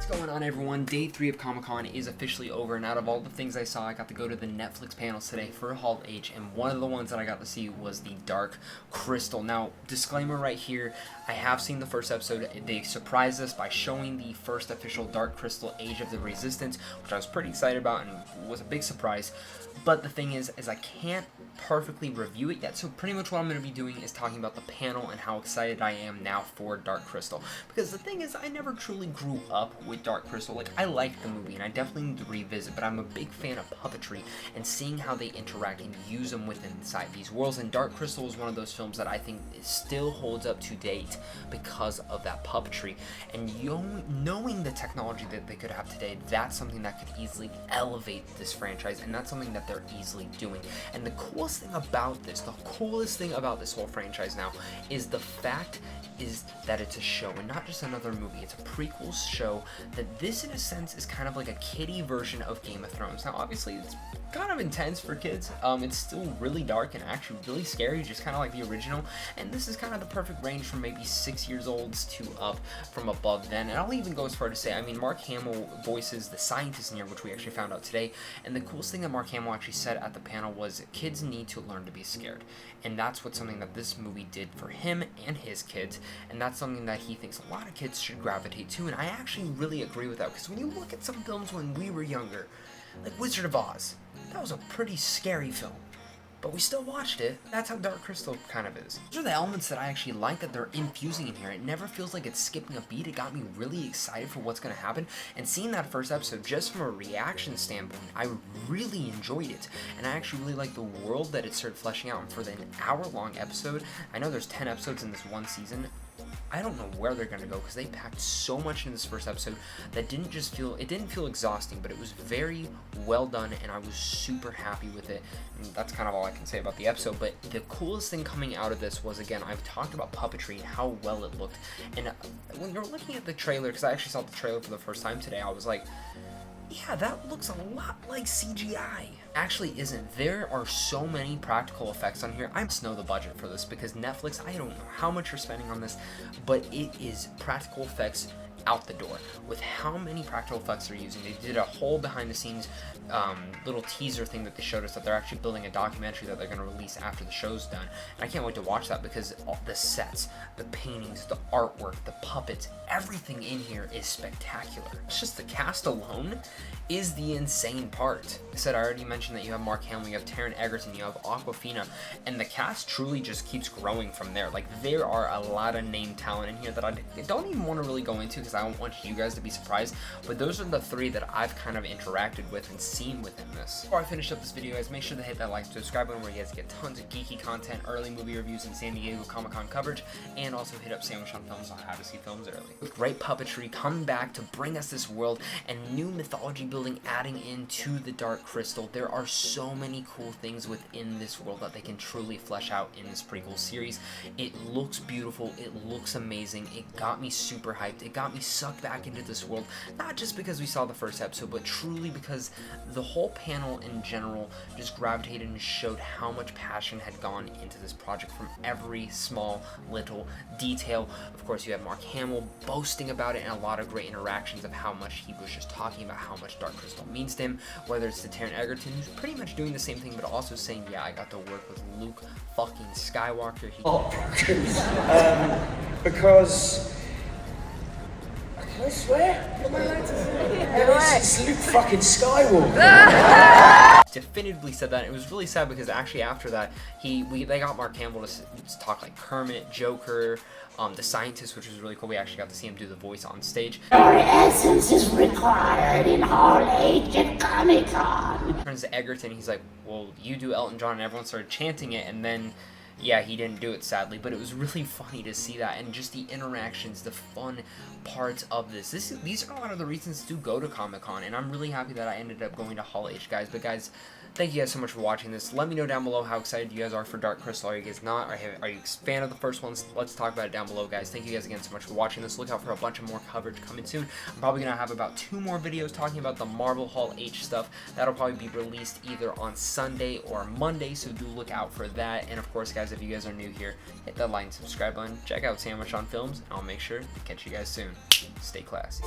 What's going on, everyone? Day 3 of Comic-Con is officially over, and out of all the things I saw, I got to go to the Netflix panels today for Hall H, and one of the ones that I got to see was the Dark Crystal. Now, disclaimer right here, I have seen the first episode. They surprised us by showing the first official Dark Crystal Age of the Resistance, which I was pretty excited about and was a big surprise. But the thing is I can't perfectly review it yet, so pretty much what I'm going to be doing is talking about the panel and how excited I am now for Dark Crystal. Because the thing is, I never truly grew up with Dark Crystal. Like, I liked the movie and I definitely need to revisit, but I'm a big fan of puppetry and seeing how they interact and use them inside these worlds. And Dark Crystal is one of those films that I think still holds up to date because of that puppetry. And knowing the technology that they could have today, that's something that could easily elevate this franchise, and that's something that they're easily doing. And the coolest thing about this whole franchise now is the fact is that it's a show and not just another movie. It's a prequel show that this in a sense is kind of like a kiddie version of Game of Thrones. Now obviously it's kind of intense for kids. It's still really dark and actually really scary, just kind of like the original, and this is kind of the perfect range from maybe 6 years olds to up from above then. And I'll even go as far to say, I mean, Mark Hamill voices the scientist in here, which we actually found out today, and the coolest thing that Mark Hamill actually said at the panel was kids need to learn to be scared, and that's something that this movie did for him and his kids, and that's something that he thinks a lot of kids should gravitate to. And I actually really agree with that, because when you look at some films when we were younger, like Wizard of Oz, that was a pretty scary film, but we still watched it. That's how Dark Crystal kind of is. Those are the elements that I actually like that they're infusing in here. It never feels like it's skipping a beat. It got me really excited for what's going to happen, and seeing that first episode, just from a reaction standpoint, I really enjoyed it, and I actually really like the world that it started fleshing out. And for an hour-long episode, I know there's 10 episodes in this one season, I don't know where they're going to go, because they packed so much in this first episode that didn't feel exhausting, but it was very well done, and I was super happy with it. And that's kind of all I can say about the episode. But the coolest thing coming out of this was, again, I've talked about puppetry and how well it looked, and when you're looking at the trailer, because I actually saw the trailer for the first time today, I was like, yeah, that looks a lot like CGI. Actually isn't. There are so many practical effects on here. I must know the budget for this, because Netflix, I don't know how much you're spending on this, but it is practical effects out the door with how many practical effects they're using. They did a whole behind the scenes little teaser thing that they showed us, that they're actually building a documentary that they're going to release after the show's done, and I can't wait to watch that, because the sets, the paintings, the artwork, the puppets, everything in here is spectacular. It's just the cast alone is the insane part. I said I already mentioned that you have Mark Hamill, you have Taron Egerton, you have Awkwafina, and the cast truly just keeps growing from there. Like, there are a lot of name talent in here that I don't even want to really go into, because I don't want you guys to be surprised, but those are the three that I've kind of interacted with and seen within this. Before I finish up this video, guys, make sure to hit that like and subscribe button, where you guys get tons of geeky content, early movie reviews, and San Diego Comic-Con coverage, and also hit up Sandwich on Films on how to see films early. With great puppetry coming back to bring us this world, and new mythology building adding into the Dark Crystal, there are so many cool things within this world that they can truly flesh out in this prequel series. It looks beautiful, it looks amazing, it got me super hyped, it got me sucked back into this world, not just because we saw the first episode, but truly because the whole panel in general just gravitated and showed how much passion had gone into this project from every small little detail. Of course, you have Mark Hamill boasting about it, and a lot of great interactions of how much he was just talking about how much Dark Crystal means to him, whether it's to Taron Egerton, who's pretty much doing the same thing, but also saying, yeah, I got to work with Luke fucking Skywalker. Because can I swear? Am I allowed to say? It's Luke fucking Skywalker. Definitively said that. It was really sad, because actually after that, they got Mark Hamill to talk like Kermit, Joker, the scientist, which was really cool. We actually got to see him do the voice on stage. Your essence is required in Hall H at Comic-Con. Turns to Egerton, he's like, well, you do Elton John, and everyone started chanting it, and then yeah, he didn't do it, sadly, but it was really funny to see that, and just the interactions, the fun parts of this. These are a lot of the reasons to go to Comic-Con, and I'm really happy that I ended up going to Hall H, guys. But guys, thank you guys so much for watching this. Let me know down below how excited you guys are for Dark Crystal. Are you guys not? Are you a fan of the first ones? Let's talk about it down below, guys. Thank you guys again so much for watching this. Look out for a bunch of more coverage coming soon. I'm probably going to have about 2 more videos talking about the Marvel Hall H stuff. That'll probably be released either on Sunday or Monday, so do look out for that. And of course, guys, if you guys are new here, hit that like and subscribe button. Check out Sandwich on Films, and I'll make sure to catch you guys soon. Stay classy.